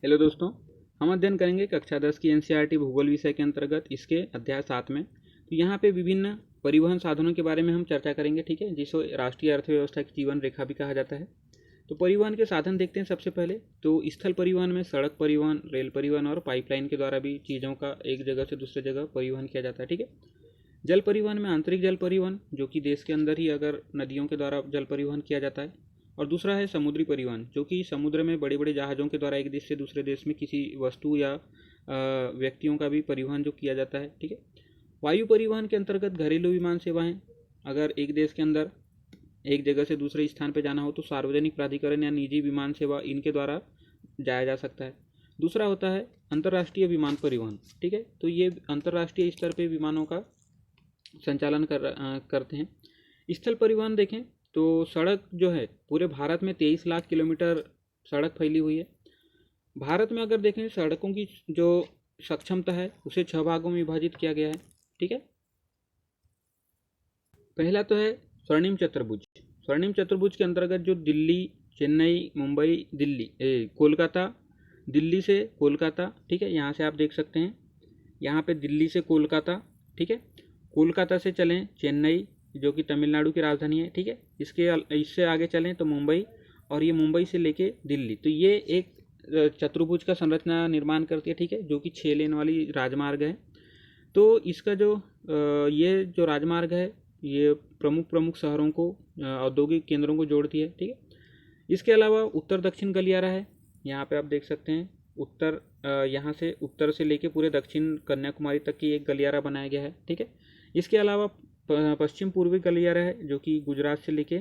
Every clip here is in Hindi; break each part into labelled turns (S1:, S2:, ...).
S1: हेलो दोस्तों, हम अध्ययन करेंगे कक्षा 10 की एनसीईआरटी भूगोल विषय के अंतर्गत इसके अध्याय 7 में। तो यहाँ पे विभिन्न परिवहन साधनों के बारे में हम चर्चा करेंगे, ठीक है, जिसको राष्ट्रीय अर्थव्यवस्था की जीवन रेखा भी कहा जाता है। तो परिवहन के साधन देखते हैं। सबसे पहले तो स्थल परिवहन में सड़क परिवहन, रेल परिवहन और पाइपलाइन के द्वारा भी चीज़ों का एक जगह से दूसरे जगह परिवहन किया जाता है, ठीक है। जल परिवहन में आंतरिक जल परिवहन, जो कि देश के अंदर ही अगर नदियों के द्वारा जल परिवहन किया जाता है। और दूसरा है समुद्री परिवहन, जो कि समुद्र में बड़े बड़े जहाज़ों के द्वारा एक देश से दूसरे देश में किसी वस्तु या व्यक्तियों का भी परिवहन जो किया जाता है, ठीक है। वायु परिवहन के अंतर्गत घरेलू विमान सेवाएं, अगर एक देश के अंदर एक जगह से दूसरे स्थान पर जाना हो तो सार्वजनिक प्राधिकरण या निजी विमान सेवा इनके द्वारा जाया जा सकता है। दूसरा होता है अंतर्राष्ट्रीय विमान परिवहन, ठीक है। तो ये अंतर्राष्ट्रीय स्तर पर विमानों का संचालन करते हैं। स्थल परिवहन देखें तो सड़क जो है पूरे भारत में 23 लाख किलोमीटर सड़क फैली हुई है। भारत में अगर देखें सड़कों की जो सक्षमता है उसे 6 भागों में विभाजित किया गया है, ठीक है। पहला तो है स्वर्णिम चतुर्भुज। स्वर्णिम चतुर्भुज के अंतर्गत जो दिल्ली, चेन्नई, मुंबई, कोलकाता, दिल्ली से कोलकाता, ठीक है, यहाँ से आप देख सकते हैं, यहाँ पे दिल्ली से कोलकाता, ठीक है। कोलकाता से चलें चेन्नई, जो कि तमिलनाडु की राजधानी है, ठीक है। इससे आगे चलें तो मुंबई, और ये मुंबई से लेके दिल्ली। तो ये एक चतुर्भुज का संरचना निर्माण करती है, ठीक है, जो कि 6 लेन वाली राजमार्ग है। तो इसका जो ये जो राजमार्ग है ये प्रमुख प्रमुख शहरों को, औद्योगिक केंद्रों को जोड़ती है, ठीक है। इसके अलावा उत्तर दक्षिण गलियारा है, यहाँ पे आप देख सकते हैं। यहाँ से उत्तर से लेके पूरे दक्षिण कन्याकुमारी तक की एक गलियारा बनाया गया है, ठीक है। इसके अलावा पश्चिम पूर्वी गलियारा है, जो कि गुजरात से लेके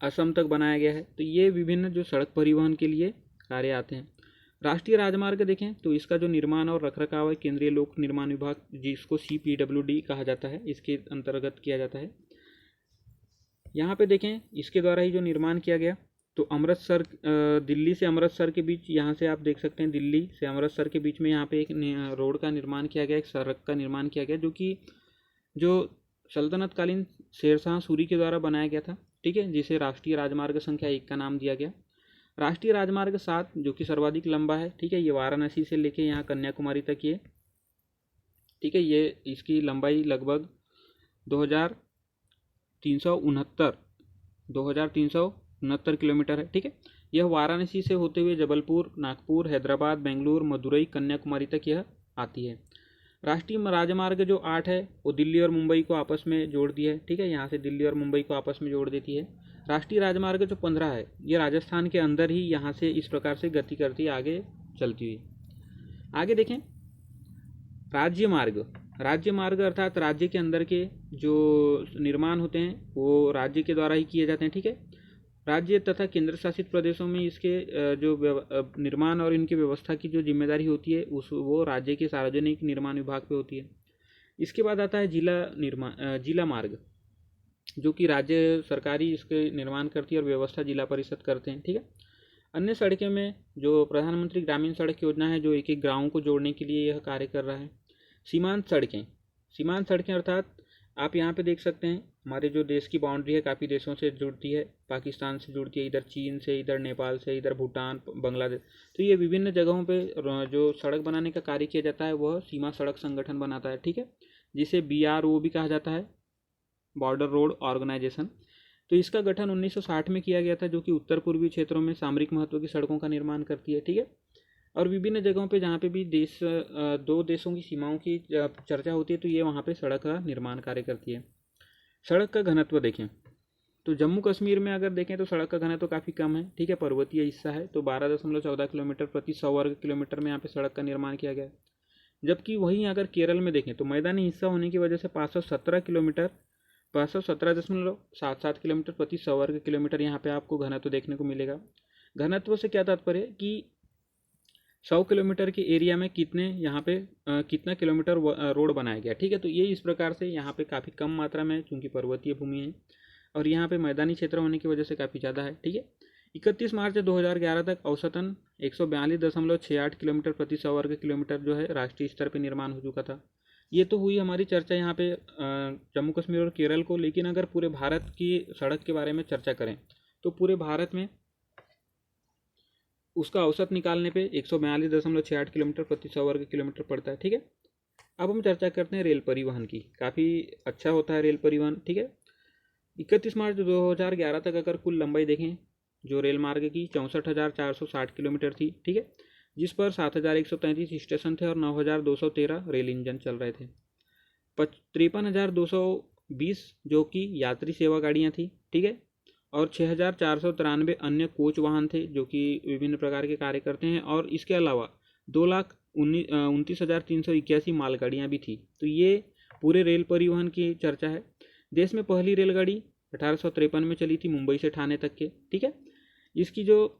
S1: असम तक बनाया गया है। तो ये विभिन्न जो सड़क परिवहन के लिए कार्य आते हैं। राष्ट्रीय राजमार्ग देखें तो इसका जो निर्माण और रखरखाव है केंद्रीय लोक निर्माण विभाग, जिसको CPWD कहा जाता है, इसके अंतर्गत किया जाता है। यहाँ पे देखें इसके द्वारा ही जो निर्माण किया गया, तो अमृतसर, दिल्ली से अमृतसर के बीच, यहाँ से आप देख सकते हैं दिल्ली से अमृतसर के बीच में यहाँ पे एक रोड का निर्माण किया गया, एक सड़क का निर्माण किया गया, जो सल्तनतकालीन शेरशाह सूरी के द्वारा बनाया गया था, ठीक है, जिसे राष्ट्रीय राजमार्ग संख्या 1 का नाम दिया गया। राष्ट्रीय राजमार्ग 7 जो कि सर्वाधिक लंबा है, ठीक है, ये वाराणसी से लेके यहाँ कन्याकुमारी तक ये, ठीक है, ये इसकी लंबाई लगभग 2369 किलोमीटर है, ठीक है। यह वाराणसी से होते हुए जबलपुर, नागपुर, हैदराबाद, बेंगलुरु, मदुरई, कन्याकुमारी तक यह आती है। राष्ट्रीय राजमार्ग जो 8 है वो दिल्ली और मुंबई को आपस में जोड़ दिया है, ठीक है, यहाँ से दिल्ली और मुंबई को आपस में जोड़ देती है। राष्ट्रीय राजमार्ग जो 15 है ये राजस्थान के अंदर ही यहाँ से इस प्रकार से गति करती आगे चलती हुई। आगे देखें राज्य मार्ग। राज्य मार्ग अर्थात राज्य के अंदर के जो निर्माण होते हैं वो राज्य के द्वारा ही किए जाते हैं, ठीक है। राज्य तथा केंद्र शासित प्रदेशों में इसके जो निर्माण और इनकी व्यवस्था की जो जिम्मेदारी होती है वो राज्य के सार्वजनिक निर्माण विभाग पे होती है। इसके बाद आता है जिला मार्ग, जो कि राज्य सरकारी इसके निर्माण करती है और व्यवस्था जिला परिषद करते हैं, ठीक है। अन्य सड़कें में जो प्रधानमंत्री ग्रामीण सड़क योजना है, जो एक एक गाँव को जोड़ने के लिए यह कार्य कर रहा है। सीमांत सड़कें अर्थात आप यहाँ पे देख सकते हैं हमारे जो देश की बाउंड्री है काफ़ी देशों से जुड़ती है, पाकिस्तान से जुड़ती है, इधर चीन से, इधर नेपाल से, इधर भूटान, बांग्लादेश। तो ये विभिन्न जगहों पे जो सड़क बनाने का कार्य किया जाता है वह सीमा सड़क संगठन बनाता है, ठीक है, जिसे BRO भी कहा जाता है, बॉर्डर रोड ऑर्गेनाइजेशन। तो इसका गठन 1960 में किया गया था, जो कि उत्तर पूर्वी क्षेत्रों में सामरिक महत्व की सड़कों का निर्माण करती है, ठीक है। और विभिन्न जगहों पे जहाँ पे भी दो देशों की सीमाओं की चर्चा होती है तो ये वहाँ पे सड़क का निर्माण कार्य करती है। सड़क का घनत्व देखें तो जम्मू कश्मीर में अगर देखें तो सड़क का घनत्व काफ़ी कम है, ठीक है, पर्वतीय हिस्सा है, तो 12.14 किलोमीटर प्रति 100 वर्ग किलोमीटर में यहाँ पे सड़क का निर्माण किया गया है। जबकि वहीं अगर केरल में देखें तो मैदानी हिस्सा होने की वजह से 517.77 किलोमीटर प्रति 100 वर्ग किलोमीटर यहाँ पे आपको घनत्व देखने को मिलेगा। घनत्व से क्या तात्पर्य है कि 100 किलोमीटर के एरिया में कितना किलोमीटर रोड बनाया गया, ठीक है। तो ये इस प्रकार से यहाँ पे काफ़ी कम मात्रा में, चूँकि पर्वतीय भूमि है और यहाँ पे मैदानी क्षेत्र होने की वजह से काफ़ी ज़्यादा है, ठीक है। 31 मार्च 2011 तक औसतन 142.68 किलोमीटर प्रति 100 वर्ग किलोमीटर जो है राष्ट्रीय स्तर पर निर्माण हो चुका था। ये तो हुई हमारी चर्चा यहाँ पे जम्मू कश्मीर और केरल को, लेकिन अगर पूरे भारत की सड़क के बारे में चर्चा करें तो पूरे भारत में उसका औसत निकालने पे 142.68 किलोमीटर प्रति 100 वर्ग किलोमीटर पड़ता है। ठीक है, अब हम चर्चा करते हैं रेल परिवहन की। काफ़ी अच्छा होता है रेल परिवहन। ठीक है, 31 मार्च 2011 तक अगर कुल लंबाई देखें जो रेल मार्ग की 64,460 किलोमीटर थी। ठीक है, जिस पर 7,133 स्टेशन थे और 9,213 रेल इंजन चल रहे थे। 53,220 जो कि यात्री सेवा गाड़ियाँ थी। ठीक है, और 6,493 अन्य कोच वाहन थे जो कि विभिन्न प्रकार के कार्य करते हैं। और इसके अलावा 2,29,381 मालगाड़ियाँ भी थी। तो ये पूरे रेल परिवहन की चर्चा है। देश में पहली रेलगाड़ी 1853 में चली थी मुंबई से ठाणे तक के। ठीक है, इसकी जो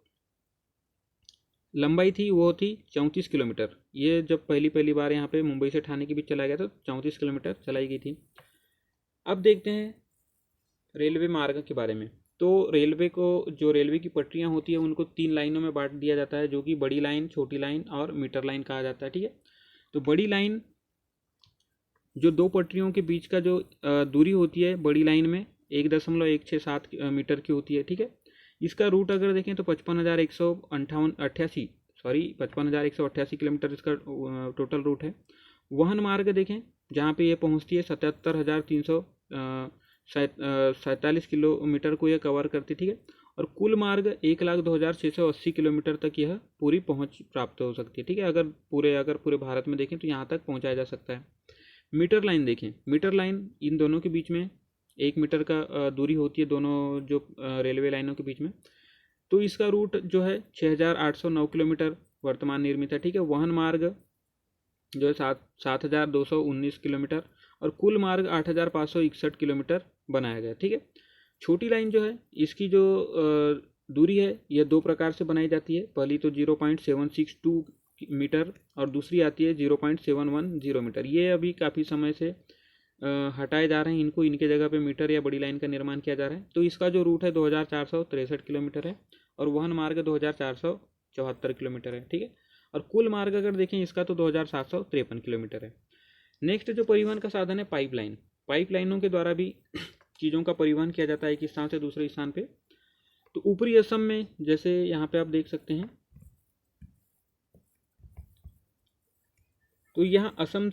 S1: लंबाई थी वो थी 34 किलोमीटर। ये जब पहली बार यहाँ पे मुंबई से ठाणे के बीच चलाया गया तो 34 किलोमीटर चलाई गई थी। अब देखते हैं रेलवे मार्ग के बारे में। तो रेलवे को जो रेलवे की पटरियाँ होती है उनको 3 लाइनों में बांट दिया जाता है, जो कि बड़ी लाइन, छोटी लाइन और मीटर लाइन कहा जाता है। ठीक है, तो बड़ी लाइन जो दो पटरियों के बीच का जो दूरी होती है बड़ी लाइन में 1.167 मीटर की होती है। ठीक है, इसका रूट अगर देखें तो 55,188 किलोमीटर इसका टोटल रूट है। वहन मार्ग देखें जहाँ पे ये पहुँचती है 77,347 किलोमीटर को यह कवर करती। ठीक है, और कुल मार्ग 1,02,680 किलोमीटर तक यह पूरी पहुँच प्राप्त हो सकती है। ठीक है, अगर पूरे भारत में देखें तो यहाँ तक पहुँचाया जा सकता है। मीटर लाइन देखें, मीटर लाइन इन दोनों के बीच में 1 मीटर का दूरी होती है दोनों जो रेलवे लाइनों के बीच में। तो इसका रूट जो है 6,809 किलोमीटर वर्तमान निर्मित है। ठीक है, वहन मार्ग जो है 7,219 किलोमीटर और कुल मार्ग 8,561 किलोमीटर बनाया गया। ठीक है, छोटी लाइन जो है इसकी जो दूरी है यह दो प्रकार से बनाई जाती है। पहली तो 0.762 मीटर और दूसरी आती है 0.710 मीटर। ये अभी काफ़ी समय से हटाए जा रहे हैं इनको, इनके जगह पे मीटर या बड़ी लाइन का निर्माण किया जा रहा है। तो इसका जो रूट है 2,463 किलोमीटर है और वहन मार्ग 2,474 किलोमीटर है। ठीक है, और कुल मार्ग अगर देखें इसका तो 2,753 किलोमीटर है। नेक्स्ट जो परिवहन का साधन है पाइपलाइन। पाइपलाइनों के द्वारा भी चीज़ों का परिवहन किया जाता है एक स्थान से दूसरे स्थान पे। तो ऊपरी असम में जैसे यहाँ पे आप देख सकते हैं, तो यहाँ असम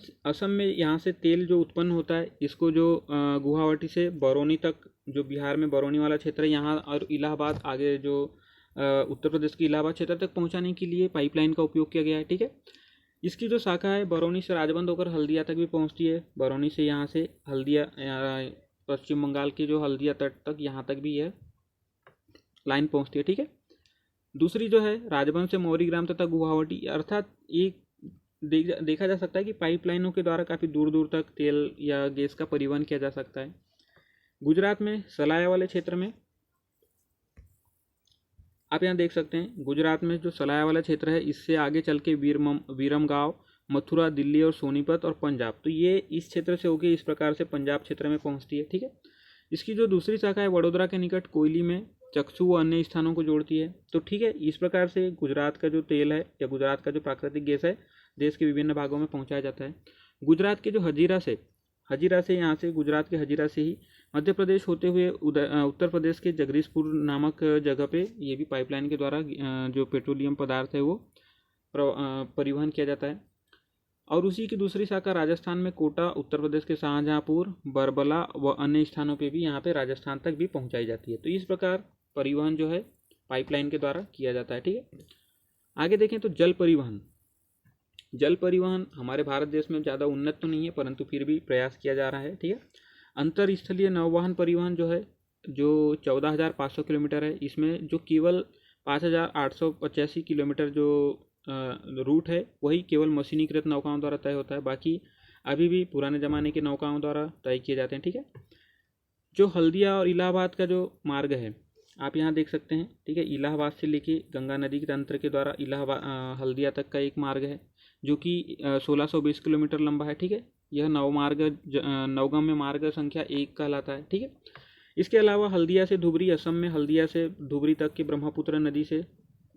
S1: में यहाँ से तेल जो उत्पन्न होता है इसको जो गुवाहाटी से बरौनी तक, जो बिहार में बरौनी वाला क्षेत्र है यहाँ, और इलाहाबाद आगे जो उत्तर प्रदेश के इलाहाबाद क्षेत्र तक पहुँचाने के लिए पाइपलाइन का उपयोग किया गया है। ठीक है, इसकी जो शाखा है बरौनी से राजबंद होकर हल्दिया तक भी पहुँचती है। बरौनी से यहाँ से हल्दिया पश्चिम बंगाल के जो हल्दिया तट तक यहाँ तक भी यह लाइन पहुँचती है। ठीक है, दूसरी जो है राजबंद से मौरीग्राम तथा गुवाहाटी, अर्थात एक देखा जा सकता है कि पाइपलाइनों के द्वारा काफ़ी दूर दूर तक तेल या गैस का परिवहन किया जा सकता है। गुजरात में सलाया वाले क्षेत्र में आप यहाँ देख सकते हैं, गुजरात में जो सलाया वाला क्षेत्र है इससे आगे चल के विरमगांव, मथुरा, दिल्ली और सोनीपत और पंजाब, तो ये इस क्षेत्र से होकर इस प्रकार से पंजाब क्षेत्र में पहुँचती है। ठीक है, इसकी जो दूसरी शाखा है वडोदरा के निकट कोयली में चक्सू व अन्य स्थानों को जोड़ती है। तो ठीक है, इस प्रकार से गुजरात का जो तेल है या गुजरात का जो प्राकृतिक गैस है देश के विभिन्न भागों में पहुंचाया जाता है। गुजरात के जो हजीरा से यहाँ से गुजरात के हजीरा से ही मध्य प्रदेश होते हुए उत्तर प्रदेश के जगदीशपुर नामक जगह पे ये भी पाइपलाइन के द्वारा जो पेट्रोलियम पदार्थ है वो परिवहन किया जाता है। और उसी की दूसरी शाखा राजस्थान में कोटा, उत्तर प्रदेश के शाहजहाँपुर, बरबला व अन्य स्थानों पे भी यहाँ पे राजस्थान तक भी पहुँचाई जाती है। तो इस प्रकार परिवहन जो है पाइपलाइन के द्वारा किया जाता है। ठीक है, आगे देखें तो जल परिवहन हमारे भारत देश में ज़्यादा उन्नत तो नहीं है परंतु फिर भी प्रयास किया जा रहा है। ठीक है, अंतर स्थलीय नौवाहन परिवहन जो है जो 14,500 किलोमीटर है, इसमें जो केवल 5,885 किलोमीटर जो रूट है वही केवल मशीनीकृत नौकाओं द्वारा तय होता है, बाकी अभी भी पुराने ज़माने की नौकाओं द्वारा तय किए जाते हैं। ठीक है, जो हल्दिया और इलाहाबाद का जो मार्ग है आप यहाँ देख सकते हैं। ठीक है, इलाहाबाद से लेके गंगा नदी के तंत्र के द्वारा इलाहाबाद हल्दिया तक का एक मार्ग है जो कि 1620 किलोमीटर लंबा है। ठीक है, यह नवगम्य मार्ग संख्या 1 कहलाता है। ठीक है, इसके अलावा हल्दिया से धुबरी, असम में हल्दिया से धुबरी तक की ब्रह्मपुत्र नदी से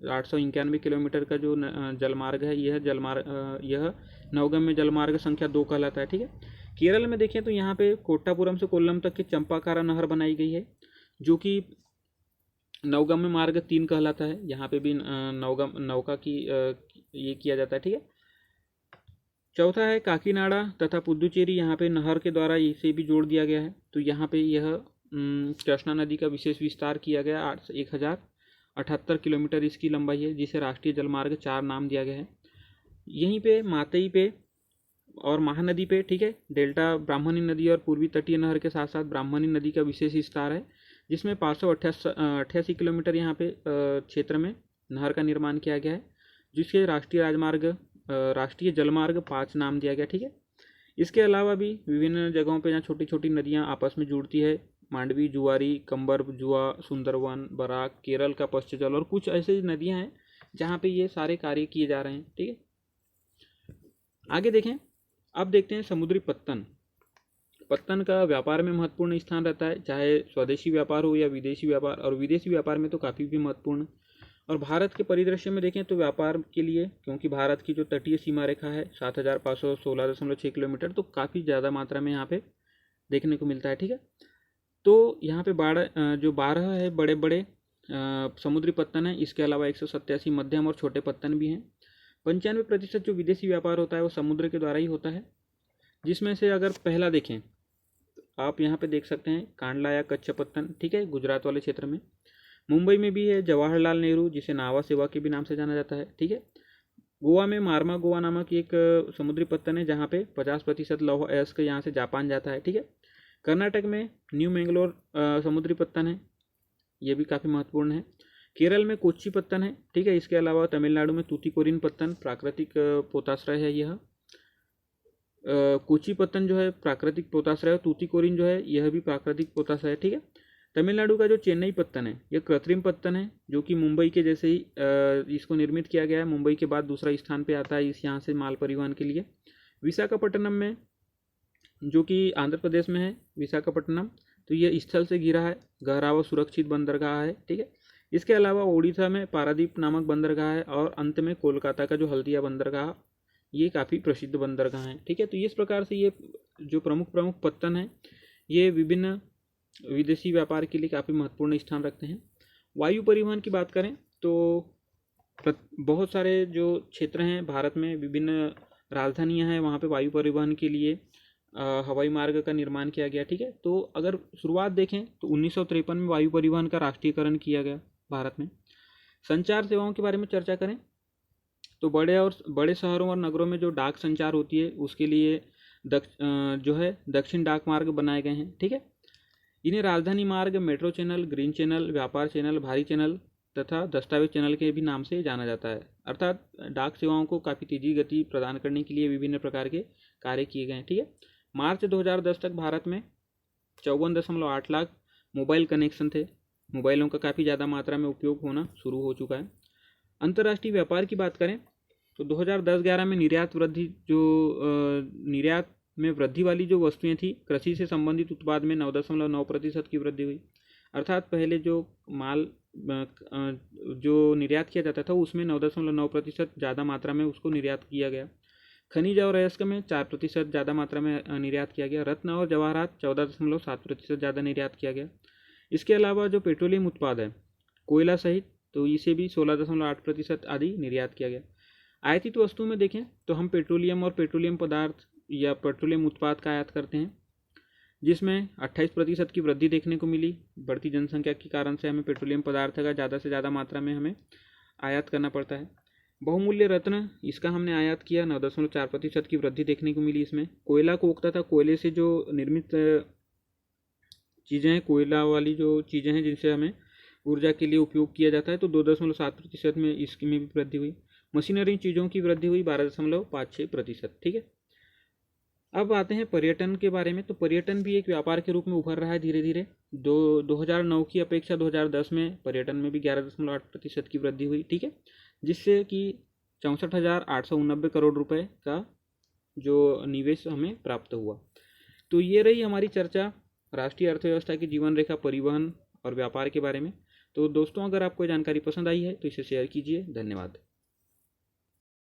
S1: 891 किलोमीटर का जो जलमार्ग है यह नवगम्य जलमार्ग संख्या 2 कहलाता है। ठीक है, केरल में देखें तो यहाँ पे कोट्टापुरम से कोल्लम तक की चंपाकारा नहर बनाई गई है जो कि नौगम्य मार्ग 3 कहलाता है, यहाँ पे भी नौका की ये किया जाता है, ठीक है। चौथा है काकीनाडा तथा पुदुचेरी, यहाँ पे नहर के द्वारा इसे भी जोड़ दिया गया है। तो यहाँ पे यह कृष्णा नदी का विशेष विस्तार किया गया, 1078 किलोमीटर इसकी लंबाई है, जिसे राष्ट्रीय जलमार्ग 4 नाम दिया गया है। यहीं पे मातई पे और महानदी पे, ठीक है, डेल्टा ब्राह्मणी नदी और पूर्वी तटीय नहर के साथ साथ ब्राह्मणी नदी का विशेष विस्तार है, जिसमें 588 किलोमीटर यहाँ पे क्षेत्र में नहर का निर्माण किया गया है, जिसके राष्ट्रीय जलमार्ग 5 नाम दिया गया, ठीक है। इसके अलावा भी विभिन्न जगहों पे जहाँ छोटी छोटी नदियाँ आपस में जुड़ती है, मांडवी, जुआरी, कंबर, जुआ, सुंदरवन, बराक, केरल का पश्चिम और कुछ ऐसी नदियाँ हैं जहाँ पे ये सारे कार्य किए जा रहे हैं, ठीक है। आगे देखें, अब देखते हैं समुद्री पत्तन। पत्तन का व्यापार में महत्वपूर्ण स्थान रहता है, चाहे स्वदेशी व्यापार हो या विदेशी व्यापार, और विदेशी व्यापार में तो काफ़ी भी महत्वपूर्ण। और भारत के परिदृश्य में देखें तो व्यापार के लिए, क्योंकि भारत की जो तटीय सीमा रेखा है 7516.6 किलोमीटर, तो काफ़ी ज़्यादा मात्रा में यहाँ पे देखने को मिलता है, ठीक है। तो यहाँ पे 12 है बड़े बड़े समुद्री पत्तन है, इसके अलावा 187 मध्यम और छोटे पत्तन भी हैं। 95% जो विदेशी व्यापार होता है वो समुद्र के द्वारा ही होता है, जिसमें से अगर पहला देखें आप यहाँ पे देख सकते हैं कांडला या कच्छ पत्तन, ठीक है, गुजरात वाले क्षेत्र में। मुंबई में भी है जवाहरलाल नेहरू, जिसे नावा सेवा के भी नाम से जाना जाता है, ठीक है। गोवा में मारमा गोवा नामक एक समुद्री पत्तन है, जहाँ पे 50% लौह अयस्क यहाँ से जापान जाता है, ठीक है। कर्नाटक में न्यू मैंगलोर समुद्री पत्तन है, ये भी काफ़ी महत्वपूर्ण है। केरल में कोच्चि पत्तन है, ठीक है। इसके अलावा तमिलनाडु में तूतीकोरिन पत्तन प्राकृतिक पोताश्रय है। यह कोच्चि पत्तन जो है प्राकृतिक पोताश्रय, तूतीकोरिन जो है यह भी प्राकृतिक पोताश्रय है, ठीक है। तमिलनाडु का जो चेन्नई पत्तन है यह कृत्रिम पत्तन है, जो कि मुंबई के जैसे ही इसको निर्मित किया गया है। मुंबई के बाद दूसरा स्थान पे आता है इस यहाँ से माल परिवहन के लिए। विशाखापट्टनम में, जो कि आंध्र प्रदेश में है विशाखापट्टनम, तो यह स्थल से घिरा है, गहरा व सुरक्षित बंदरगाह है, ठीक है। इसके अलावा ओडिशा में पारादीप नामक बंदरगाह है, और अंत में कोलकाता का जो हल्दिया बंदरगाह, ये काफ़ी प्रसिद्ध बंदरगाह हैं, ठीक है। तो इस प्रकार से ये जो प्रमुख पत्तन हैं ये विभिन्न विदेशी व्यापार के लिए काफ़ी महत्वपूर्ण स्थान रखते हैं। वायु परिवहन की बात करें तो बहुत सारे जो क्षेत्र हैं भारत में, विभिन्न राजधानियां हैं, वहाँ पे वायु परिवहन के लिए हवाई मार्ग का निर्माण किया गया, ठीक है। तो अगर शुरुआत देखें तो 1953 में वायु परिवहन का राष्ट्रीयकरण किया गया भारत में। संचार सेवाओं के बारे में चर्चा करें तो बड़े शहरों और नगरों में जो डाक संचार होती है उसके लिए दक्षिण डाक मार्ग बनाए गए हैं, ठीक है। इन्हें राजधानी मार्ग, मेट्रो चैनल, ग्रीन चैनल, व्यापार चैनल, भारी चैनल तथा दस्तावेज चैनल के भी नाम से जाना जाता है। अर्थात डाक सेवाओं को काफ़ी तेजी गति प्रदान करने के लिए विभिन्न प्रकार के कार्य किए गए हैं, ठीक है। मार्च 2010 तक भारत में 54.8 लाख मोबाइल कनेक्शन थे। मोबाइलों का काफ़ी ज़्यादा मात्रा में उपयोग होना शुरू हो चुका है। अंतर्राष्ट्रीय व्यापार की बात करें तो 2010-11 में निर्यात में वृद्धि वाली जो वस्तुएं थी, कृषि से संबंधित उत्पाद में 9.9% की वृद्धि हुई। अर्थात पहले जो माल जो निर्यात किया जाता था उसमें 9.9% ज़्यादा मात्रा में उसको निर्यात किया गया। खनिज और अयस्क में 4% ज़्यादा मात्रा में निर्यात किया गया। रत्न और जवाहरात 14.7% ज़्यादा निर्यात किया गया। इसके अलावा जो पेट्रोलियम उत्पाद है, कोयला सहित, तो इसे भी 16.8% आदि निर्यात किया गया। आयातित वस्तुओं में देखें तो हम पेट्रोलियम और पेट्रोलियम पदार्थ या पेट्रोलियम उत्पाद का आयात करते हैं, जिसमें 28% की वृद्धि देखने को मिली। बढ़ती जनसंख्या के कारण से हमें पेट्रोलियम पदार्थ का ज़्यादा से ज़्यादा मात्रा में हमें आयात करना पड़ता है। बहुमूल्य रत्न, इसका हमने आयात किया, 9.4% की वृद्धि देखने को मिली। इसमें कोयला कोक तथा कोयले से जो निर्मित चीज़ें हैं, कोयला वाली जो चीज़ें हैं जिनसे हमें ऊर्जा के लिए उपयोग किया जाता है, तो 2.7% में इसमें भी वृद्धि हुई। मशीनरी चीज़ों की वृद्धि हुई 12.56%, ठीक है। अब आते हैं पर्यटन के बारे में। तो पर्यटन भी एक व्यापार के रूप में उभर रहा है धीरे धीरे। 2009 की अपेक्षा 2010 में पर्यटन में भी 11.8% की वृद्धि हुई, ठीक है, जिससे कि 64,889 करोड़ रुपए का जो निवेश हमें प्राप्त हुआ। तो ये रही हमारी चर्चा राष्ट्रीय अर्थव्यवस्था की जीवन रेखा, परिवहन और व्यापार के बारे में। तो दोस्तों, अगर आपको जानकारी पसंद आई है तो इसे शेयर कीजिए। धन्यवाद।